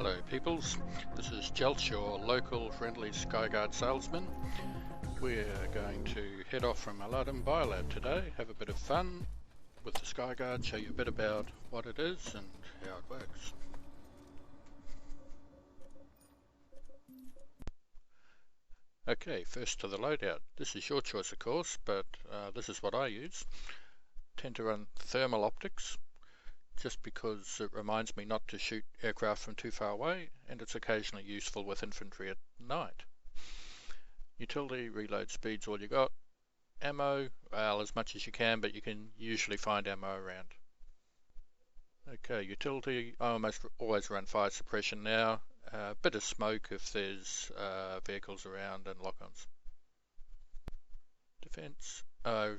Hello peoples, this is Jelch, your local friendly Skyguard salesman. We're going to head off from Aladdin Biolab today, have a bit of fun with the Skyguard, show you a bit about what it is and how it works. Okay, first to the loadout. This is your choice of course, but this is what I use. Tend to run thermal optics, just because it reminds me not to shoot aircraft from too far away, and it's occasionally useful with infantry at night. Utility, reload speed's all you got. Ammo, well, as much as you can, but you can usually find ammo around. Okay, utility, I almost always run fire suppression now. A bit of smoke if there's vehicles around and lock-ons. Defense,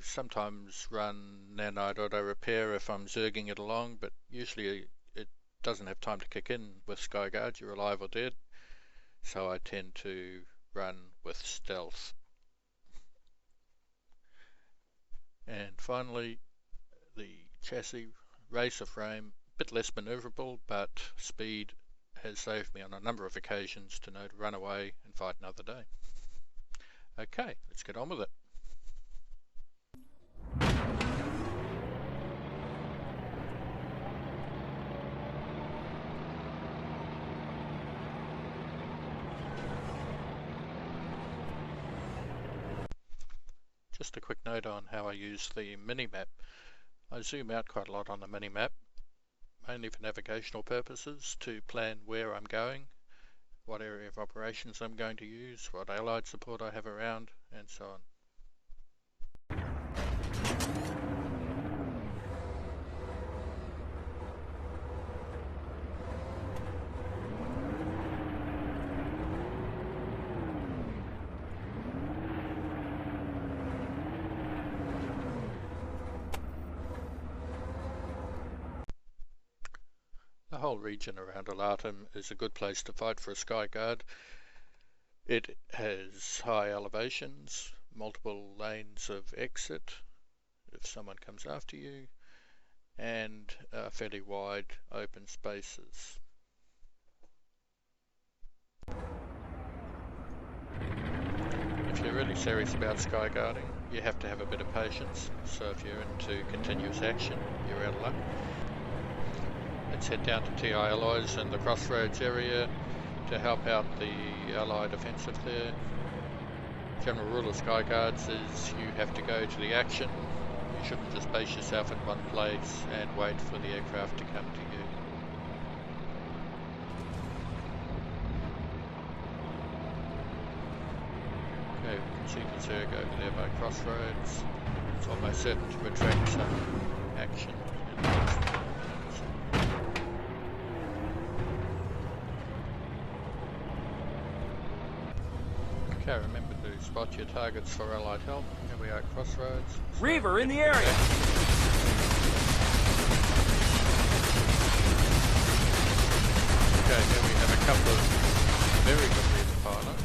sometimes run nanite auto repair if I'm zerging it along, but usually it doesn't have time to kick in with Skyguard, you're alive or dead, so I tend to run with stealth. And finally, the chassis, racer frame, a bit less maneuverable, but speed has saved me on a number of occasions to know to run away and fight another day. Okay, let's get on with it. Just a quick note on how I use the mini-map. I zoom out quite a lot on the mini-map, mainly for navigational purposes, to plan where I'm going, what area of operations I'm going to use, what allied support I have around, and so on. The whole region around Aladdin is a good place to fight for a Skyguard. It has high elevations, multiple lanes of exit if someone comes after you, and fairly wide open spaces. If you're really serious about Skyguarding, you have to have a bit of patience, so if you're into continuous action, you're out of luck. Let's head down to TI Alloys and the Crossroads area to help out the Allied offensive there. General rule of Skyguards is you have to go to the action. You shouldn't just base yourself in one place and wait for the aircraft to come to you. Okay, we can see the Zerg over there by Crossroads. It's almost certain to attract some action in the next minute. Okay, remember to spot your targets for Allied help. Here we are at Crossroads. So Reaver in the area! Okay, here we have a couple of very good Reaver pilots.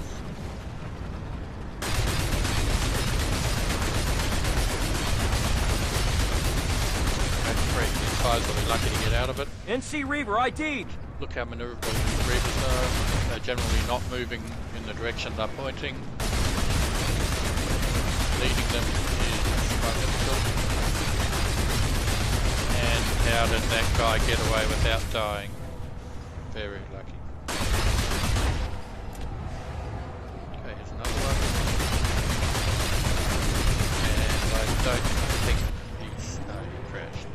That's great, these guys will be lucky to get out of it. NC Reaver ID'd! Look how maneuverable the Reavers are. They're generally not moving in the direction they're pointing. Leading them is quite difficult. And how did that guy get away without dying? Very lucky. Okay, here's another one. And I don't think he crashed.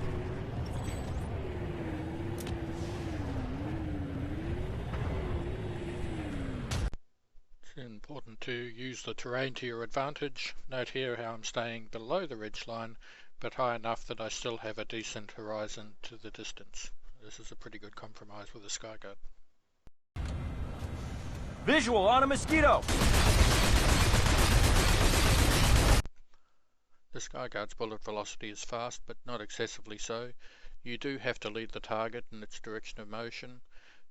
It's important to use the terrain to your advantage. Note here how I'm staying below the ridge line, but high enough that I still have a decent horizon to the distance. This is a pretty good compromise with a Skyguard. Visual on a mosquito! The Skyguard's bullet velocity is fast, but not excessively so. You do have to lead the target in its direction of motion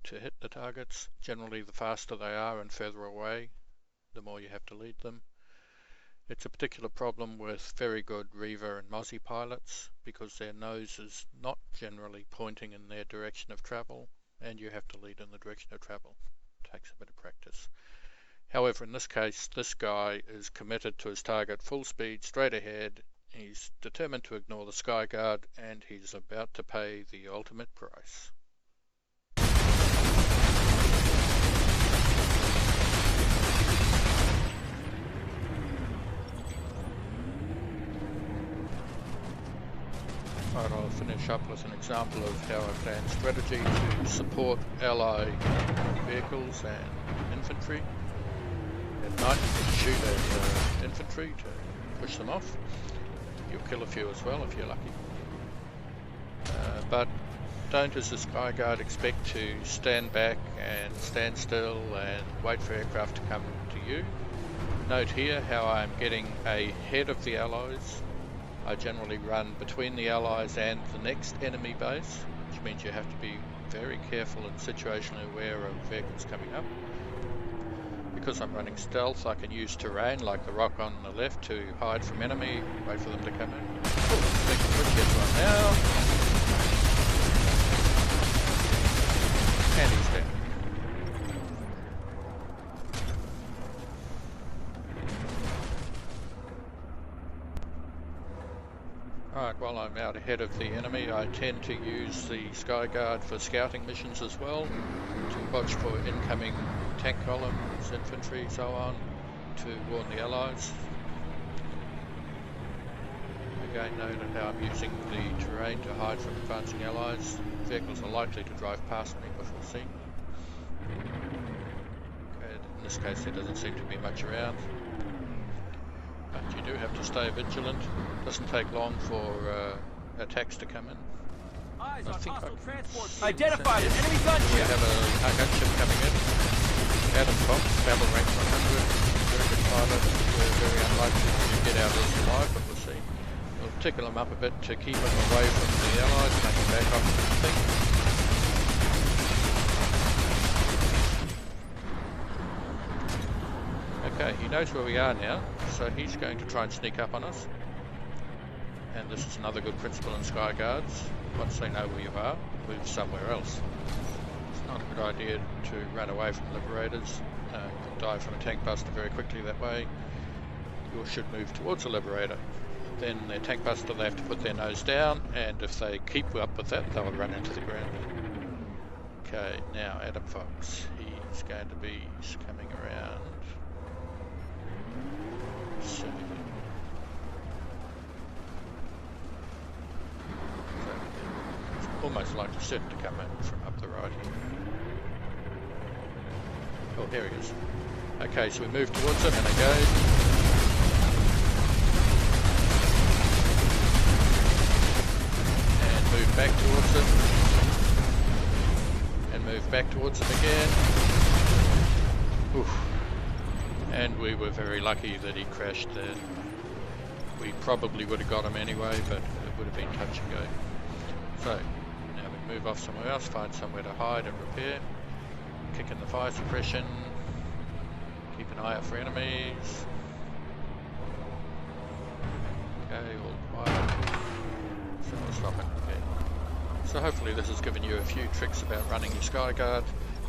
to hit the targets. Generally, the faster they are and further away, the more you have to lead them. It's a particular problem with very good Reaver and Mozzie pilots because their nose is not generally pointing in their direction of travel, and you have to lead in the direction of travel. Takes a bit of practice. However, in this case, this guy is committed to his target, full speed, straight ahead. He's determined to ignore the Skyguard, and he's about to pay the ultimate price. Right, I'll finish up with an example of how I plan strategy to support ally vehicles and infantry. At night you can shoot at infantry to push them off. You'll kill a few as well if you're lucky. But don't, as the Skyguard, expect to stand back and stand still and wait for aircraft to come to you. Note here how I'm getting ahead of the allies. I generally run between the allies and the next enemy base, which means you have to be very careful and situationally aware of vehicles coming up. Because I'm running stealth, I can use terrain like the rock on the left to hide from enemy, wait for them to come in. Oh, big quick hit right now. And he's dead. Alright, while I'm out ahead of the enemy, I tend to use the Skyguard for scouting missions as well, to watch for incoming tank columns, infantry, so on, to warn the allies. Again, note how I'm using the terrain to hide from advancing allies. Vehicles are likely to drive past me before seen. Okay, in this case there doesn't seem to be much around. But you do have to stay vigilant. Doesn't take long for attacks to come in. Eyes I on think hostile I transport. Identified an enemy we gunship. have a gunship coming in. Adam Fox, battle rank 100, very good pilot. We're very unlikely to get out of this alive, but we'll see. We'll tickle him up a bit to keep him away from the allies, make him back off the thing. Okay, he knows where we are now, so he's going to try and sneak up on us. And this is another good principle in Skyguards. Once they know where you are, move somewhere else. It's not a good idea to run away from liberators. You'll die from a tank buster very quickly that way. You should move towards a liberator. Then their tank buster, they have to put their nose down, and if they keep up with that, they'll run into the ground. Okay, now Adam Fox. He's going to be coming around. So, almost like a set to come in from up the right here. Oh, here he is. Okay, so we move towards him and engage. And move back towards him. And move back towards him again. Oof. And we were very lucky that he crashed there. We probably would have got him anyway, but it would have been touch and go. So, now we move off somewhere else, find somewhere to hide and repair. Kick in the fire suppression. Keep an eye out for enemies. Okay, all quiet. So we'll stop and repair. So hopefully this has given you a few tricks about running your Skyguard.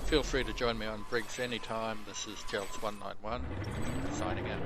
Feel free to join me on Briggs anytime. This is Jelts191, signing out.